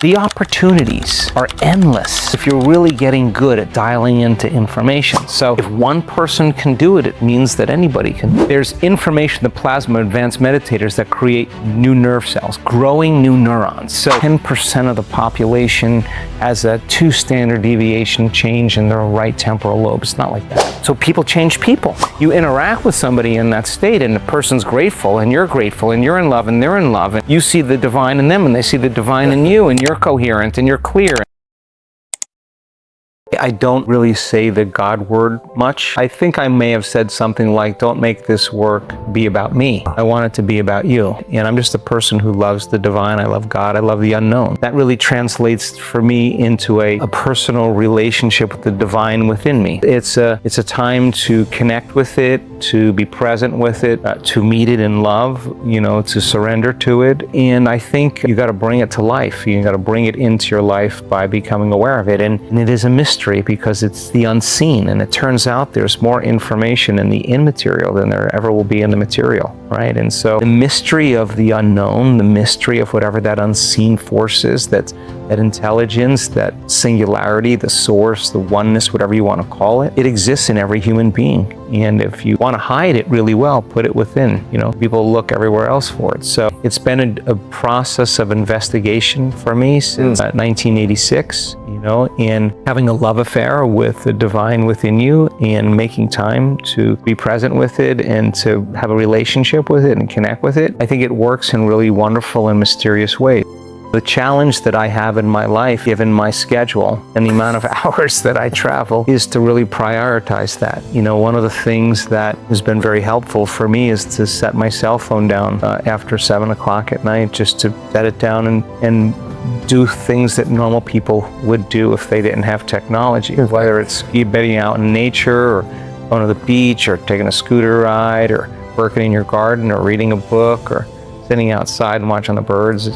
The opportunities are endless if you're really getting good at dialing into information. So if one person can do it, it means that anybody can. There's information in the plasma of advanced meditators that create new nerve cells, growing new neurons. So 10% of the population has a 2 standard deviation change in their right temporal lobe. It's not like that. So people change people. You interact with somebody in that state and the person's grateful and you're in love and they're in love, and you see the divine in them and they see the divine in you, and you're coherent and you're clear. I don't really say the God word much. I think I may have said something like, don't make this work be about me. I want it to be about you. And I'm just a person who loves the divine. I love God. I love the unknown. That really translates for me into a personal relationship with the divine within me. It's a time to connect with it, to be present with it, to meet it in love, to surrender to it. And I think you got to bring it to life. You got to bring it into your life by becoming aware of it. And it is a mystery, because it's the unseen, and it turns out there's more information in the immaterial than there ever will be in the material, right? And so the mystery of the unknown, the mystery of whatever that unseen force is, that intelligence, that singularity, the source, the oneness, whatever you want to call it, it exists in every human being. And if you want to hide it really well, put it within. People look everywhere else for it. So it's been a process of investigation for me since 1986, and having a love affair with the divine within you and making time to be present with it and to have a relationship with it and connect with it. I think it works in really wonderful and mysterious ways. The challenge that I have in my life, given my schedule and the amount of hours that I travel, is to really prioritize that. One of the things that has been very helpful for me is to set my cell phone down after 7 o'clock at night, just to set it down and do things that normal people would do if they didn't have technology, whether it's being out in nature or going to the beach or taking a scooter ride or working in your garden or reading a book or sitting outside and watching the birds.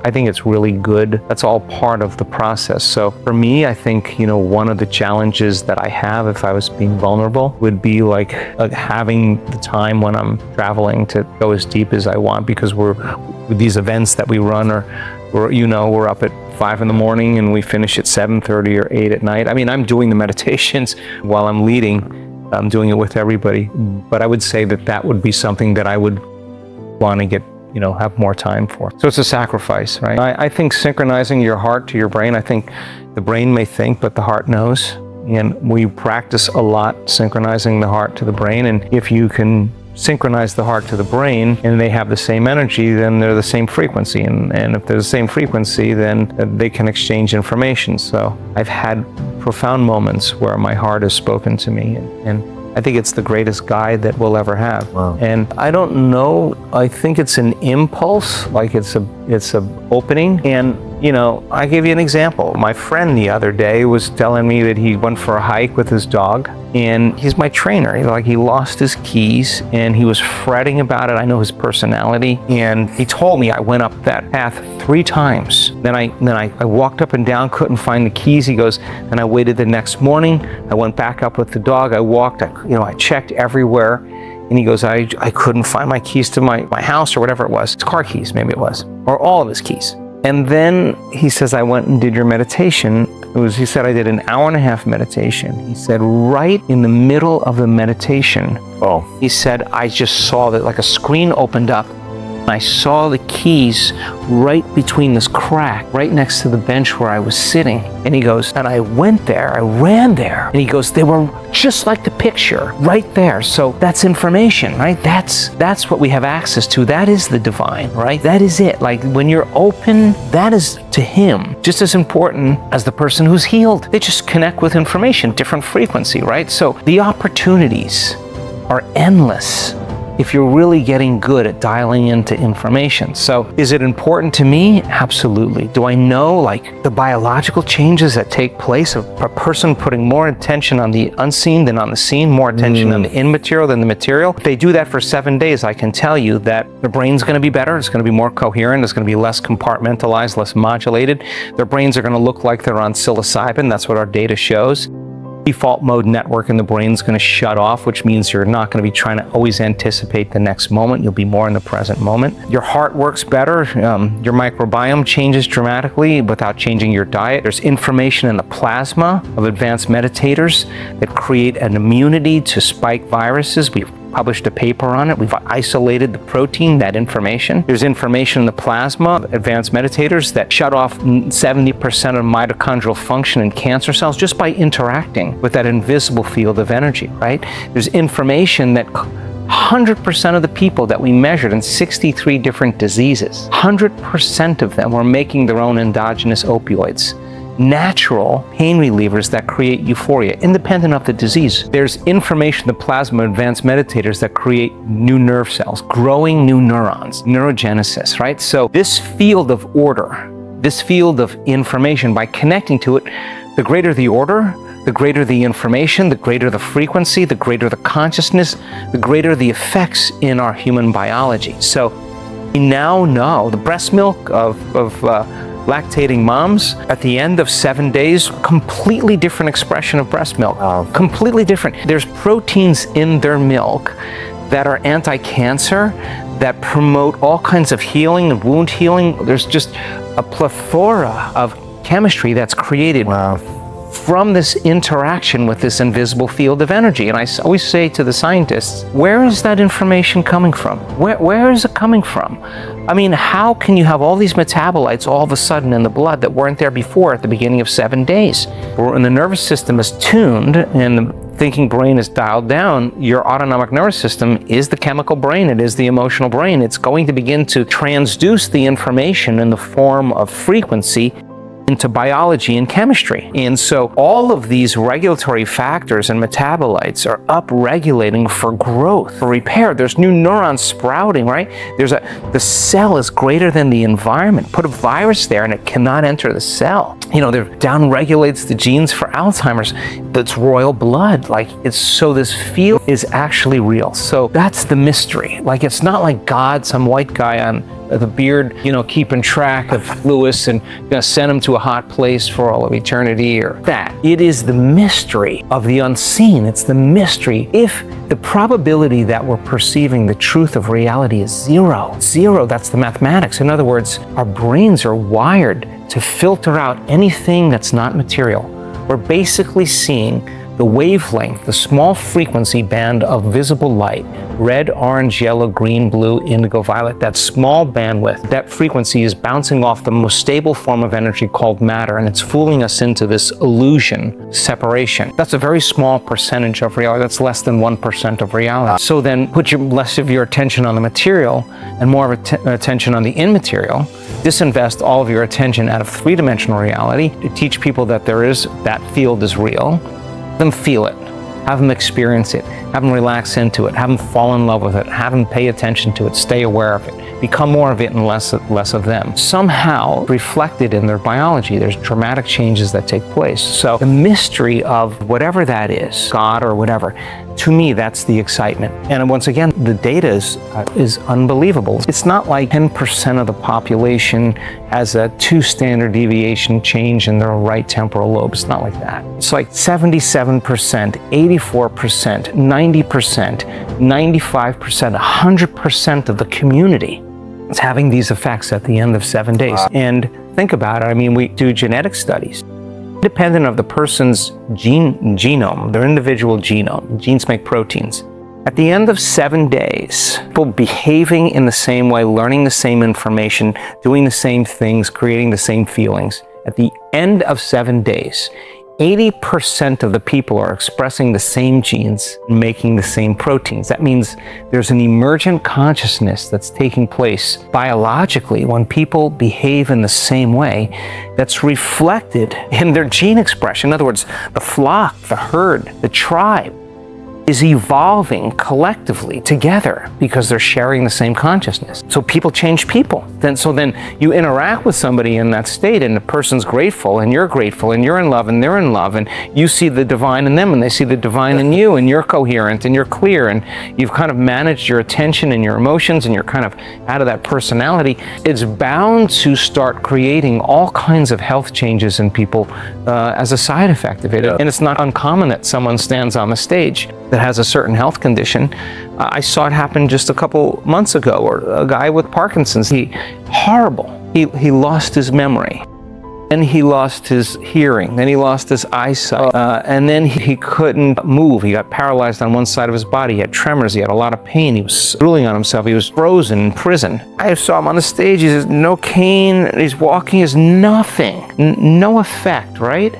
I think it's really good. That's all part of the process. So for me, I think, one of the challenges that I have, if I was being vulnerable, would be like having the time when I'm traveling to go as deep as I want, because with these events that we run, we're up at 5 in the morning and we finish at 7:30 or 8 at night. I mean, I'm doing the meditations while I'm leading. I'm doing it with everybody. But I would say that would be something that I would want to get have more time for. So it's a sacrifice, right? I think synchronizing your heart to your brain, I think the brain may think, but the heart knows. And we practice a lot synchronizing the heart to the brain. And if you can synchronize the heart to the brain and they have the same energy, then they're the same frequency. And if they're the same frequency, then they can exchange information. So I've had profound moments where my heart has spoken to me, and I think it's the greatest guide that we'll ever have. Wow. And I don't know, I think it's an impulse, like it's a opening. And I give you an example. My friend the other day was telling me that he went for a hike with his dog, and he's my trainer. He lost his keys and he was fretting about it. I know his personality, and he told me I went up that path 3 times. Then I walked up and down, couldn't find the keys. He goes, then I waited the next morning. I went back up with the dog. I walked, I checked everywhere. And he goes, I couldn't find my keys to my house or whatever it was. His car keys, maybe it was, or all of his keys. And then he says, I went and did your meditation. He said, I did an 1.5-hour meditation. He said, right in the middle of the meditation, he said, I just saw that like a screen opened up. I saw the keys right between this crack, right next to the bench where I was sitting. And he goes, and I went there, I ran there. And he goes, they were just like the picture, right there. So that's information, right? That's what we have access to. That is the divine, right? That is it. Like when you're open, that is to him just as important as the person who's healed. They just connect with information, different frequency, right? So the opportunities are endless if you're really getting good at dialing into information. So is it important to me? Absolutely. Do I know the biological changes that take place of a person putting more attention on the unseen than on the seen, more attention on the immaterial than the material? If they do that for 7 days, I can tell you that their brain's going to be better. It's going to be more coherent. It's going to be less compartmentalized, less modulated. Their brains are going to look like they're on psilocybin. That's what our data shows. default mode network in the brain is going to shut off, which means you're not going to be trying to always anticipate the next moment. You'll be more in the present moment. Your heart works better. Your microbiome changes dramatically without changing your diet. There's information in the plasma of advanced meditators that create an immunity to spike viruses. We've published a paper on it. We've isolated the protein, that information. There's information in the plasma of advanced meditators that shut off 70% of mitochondrial function in cancer cells just by interacting with that invisible field of energy, right? There's information that 100% of the people that we measured in 63 different diseases, 100% of them were making their own endogenous opioids, natural pain relievers that create euphoria, independent of the disease. There's information in the plasma of advanced meditators that create new nerve cells, growing new neurons, neurogenesis, right? So this field of order, this field of information, by connecting to it, the greater the order, the greater the information, the greater the frequency, the greater the consciousness, the greater the effects in our human biology. So we now know the breast milk of lactating moms, at the end of 7 days, completely different expression of breast milk. Completely different. There's proteins in their milk that are anti-cancer, that promote all kinds of healing and wound healing. There's just a plethora of chemistry that's created from this interaction with this invisible field of energy. And I always say to the scientists, where is that information coming from? Where is it coming from? I mean, how can you have all these metabolites all of a sudden in the blood that weren't there before at the beginning of 7 days? When the nervous system is tuned and the thinking brain is dialed down, your autonomic nervous system is the chemical brain, it is the emotional brain. It's going to begin to transduce the information in the form of frequency into biology and chemistry. And so all of these regulatory factors and metabolites are up-regulating for growth, for repair. There's new neurons sprouting, right? The cell is greater than the environment. Put a virus there and it cannot enter the cell. You know, they're down-regulates the genes for Alzheimer's. That's royal blood. Like, it's so this field is actually real. So that's the mystery. Like, it's not like God, some white guy on the beard, you know, keeping track of Lewis and gonna send him to a hot place for all of eternity or that. It is the mystery of the unseen. It's the mystery. If the probability that we're perceiving the truth of reality is zero, that's the mathematics. In other words, our brains are wired to filter out anything that's not material. We're basically seeing the wavelength, the small frequency band of visible light, red, orange, yellow, green, blue, indigo, violet, that small bandwidth, that frequency is bouncing off the most stable form of energy called matter, and it's fooling us into this illusion, separation. That's a very small percentage of reality. That's less than 1% of reality. So then put less of your attention on the material and more of attention on the immaterial. Disinvest all of your attention out of three-dimensional reality to teach people that that field is real. Have them feel it, have them experience it, have them relax into it, have them fall in love with it, have them pay attention to it, stay aware of it, become more of it and less of them. Somehow reflected in their biology, there's dramatic changes that take place. So the mystery of whatever that is, God or whatever, to me, that's the excitement. And once again, the data is unbelievable. It's not like 10% of the population has a 2 standard deviation change in their right temporal lobe. It's not like that. It's like 77%, 84%, 90%, 95%, 100% of the community is having these effects at the end of 7 days. And think about it. I mean, we do genetic studies. Independent of the person's genome, their individual genome, genes make proteins. At the end of 7 days, people behaving in the same way, learning the same information, doing the same things, creating the same feelings. At the end of 7 days, 80% of the people are expressing the same genes, making the same proteins. That means there's an emergent consciousness that's taking place biologically when people behave in the same way that's reflected in their gene expression. In other words, the flock, the herd, the tribe is evolving collectively together because they're sharing the same consciousness. So people change people. Then you interact with somebody in that state, and the person's grateful, and you're grateful, and you're in love, and they're in love, and you see the divine in them, and they see the divine in you, and you're coherent, and you're clear, and you've kind of managed your attention and your emotions, and you're kind of out of that personality. It's bound to start creating all kinds of health changes in people as a side effect of it. Yeah. And it's not uncommon that someone stands on the stage that has a certain health condition. I saw it happen just a couple months ago, or a guy with Parkinson's. He lost his memory, and he lost his hearing, then he lost his eyesight, and then he couldn't move. He got paralyzed on one side of his body. He had tremors, he had a lot of pain, he was drooling on himself, he was frozen in prison. I saw him on the stage, he has no cane, he's walking, he has nothing, no effect, right?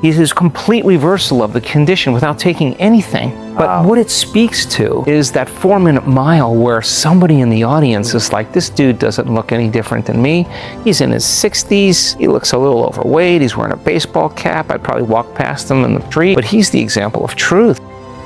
He's this complete reversal of the condition without taking anything. But what it speaks to is that 4-minute mile where somebody in the audience is like, this dude doesn't look any different than me. He's in his 60s. He looks a little overweight. He's wearing a baseball cap. I'd probably walk past him in the street. But he's the example of truth.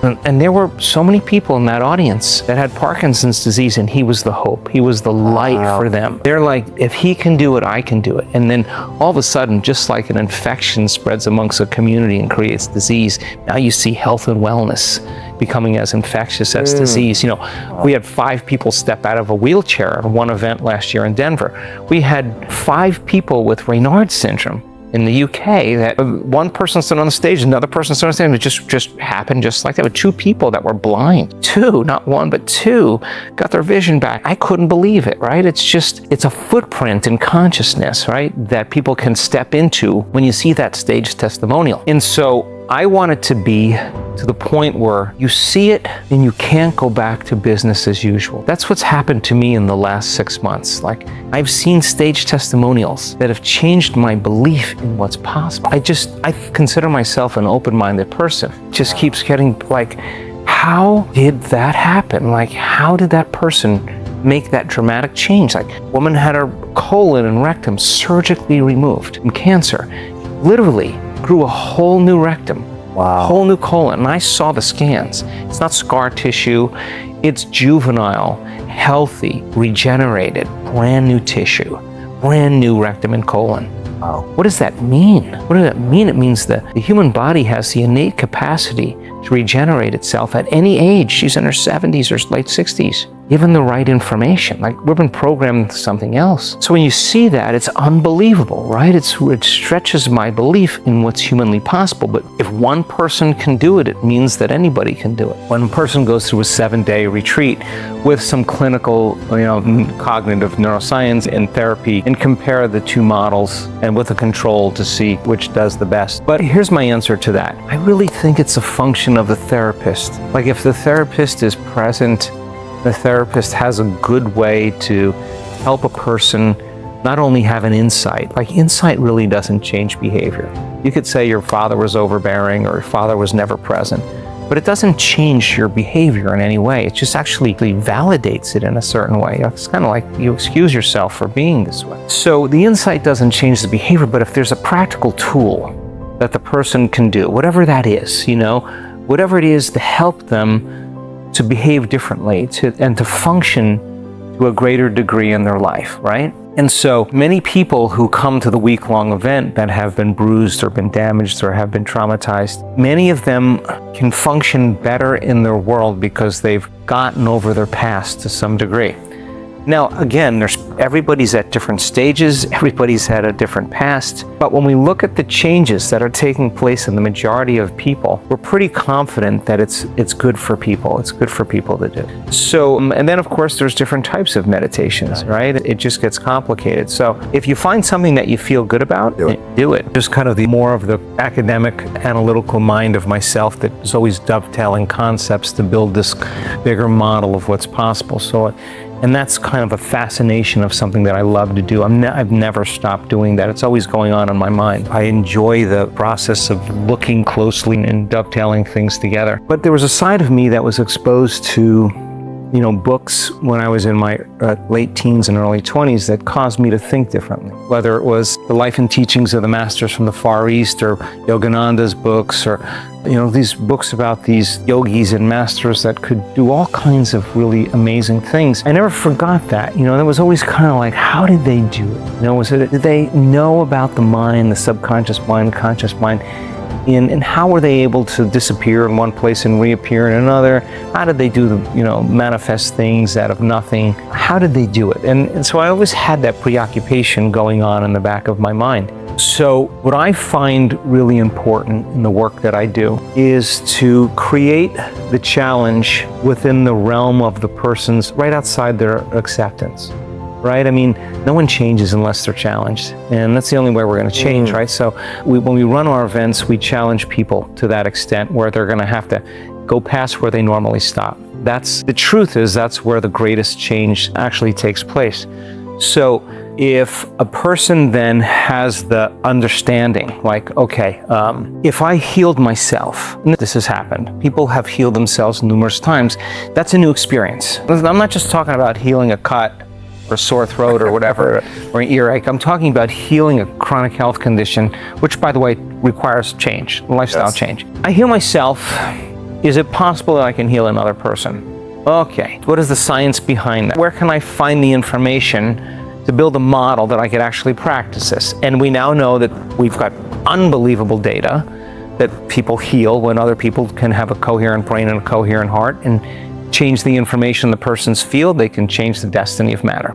And there were so many people in that audience that had Parkinson's disease, and he was the hope. He was the light for them. They're like, if he can do it, I can do it. And then all of a sudden, just like an infection spreads amongst a community and creates disease, now you see health and wellness becoming as infectious as disease. You know, we had 5 people step out of a wheelchair at one event last year in Denver. We had 5 people with Raynaud's syndrome in the UK, that one person stood on the stage, another person stood on the stage, and it just happened just like that, with 2 people that were blind. 2, not 1, but 2, got their vision back. I couldn't believe it, right? It's a footprint in consciousness, right, that people can step into when you see that stage testimonial. And so I want it to be to the point where you see it and you can't go back to business as usual. That's what's happened to me in the last 6 months. Like, I've seen stage testimonials that have changed my belief in what's possible. I consider myself an open-minded person. It just keeps getting like, how did that happen? Like, how did that person make that dramatic change? Like, a woman had her colon and rectum surgically removed from cancer. Literally grew a whole new rectum, whole new colon, and I saw the scans. It's not scar tissue, it's juvenile, healthy, regenerated, brand new tissue, brand new rectum and colon. What does that mean? What does that mean? It means that the human body has the innate capacity to regenerate itself at any age. She's in her 70s or late 60s. Given the right information, like, we've been programmed to something else. So when you see that, it's unbelievable, right? It stretches my belief in what's humanly possible. But if one person can do it, it means that anybody can do it. When a person goes through a 7-day retreat with some clinical, cognitive neuroscience and therapy, and compare the 2 models and with a control to see which does the best. But here's my answer to that. I really think it's a function of the therapist. Like, if the therapist is present, the therapist has a good way to help a person not only have an insight. Like, insight really doesn't change behavior. You could say your father was overbearing or your father was never present, but it doesn't change your behavior in any way. It just actually validates it in a certain way. It's kind of like you excuse yourself for being this way. So the insight doesn't change the behavior, but if there's a practical tool that the person can do, whatever that is, whatever it is to help them to behave differently, and to function to a greater degree in their life, right? And so many people who come to the week-long event that have been bruised or been damaged or have been traumatized, many of them can function better in their world because they've gotten over their past to some degree. Now, again, everybody's at different stages, everybody's had a different past, but when we look at the changes that are taking place in the majority of people, we're pretty confident that it's good for people. It's good for people to do. So, and then of course there's different types of meditations, right? It just gets complicated. So if you find something that you feel good about, do it. Just kind of the more of the academic, analytical mind of myself that is always dovetailing concepts to build this bigger model of what's possible. And that's kind of a fascination of something that I love to do. I've never stopped doing that. It's always going on in my mind. I enjoy the process of looking closely and dovetailing things together. But there was a side of me that was exposed to books when I was in my late teens and early 20s that caused me to think differently. Whether it was the life and teachings of the masters from the Far East, or Yogananda's books, or these books about these yogis and masters that could do all kinds of really amazing things. I never forgot that. That was always kind of like, how did they do it? Did they know about the mind, the subconscious mind, conscious mind? And how were they able to disappear in one place and reappear in another? How did they do the, manifest things out of nothing? How did they do it? And so I always had that preoccupation going on in the back of my mind. So what I find really important in the work that I do is to create the challenge within the realm of the person's, right outside their acceptance. Right? I mean, no one changes unless they're challenged. And that's the only way we're going to change, right? So when we run our events, we challenge people to that extent where they're going to have to go past where they normally stop. The truth is, that's where the greatest change actually takes place. So if a person then has the understanding, like, okay, if I healed myself, and this has happened, people have healed themselves numerous times, that's a new experience. I'm not just talking about healing a cut, or sore throat, or whatever, or an earache. I'm talking about healing a chronic health condition, which, by the way, requires change, lifestyle change. I heal myself. Is it possible that I can heal another person? Okay, what is the science behind that? Where can I find the information to build a model that I could actually practice this? And we now know that we've got unbelievable data that people heal when other people can have a coherent brain and a coherent heart, and change the information in the person's field. They can change the destiny of matter.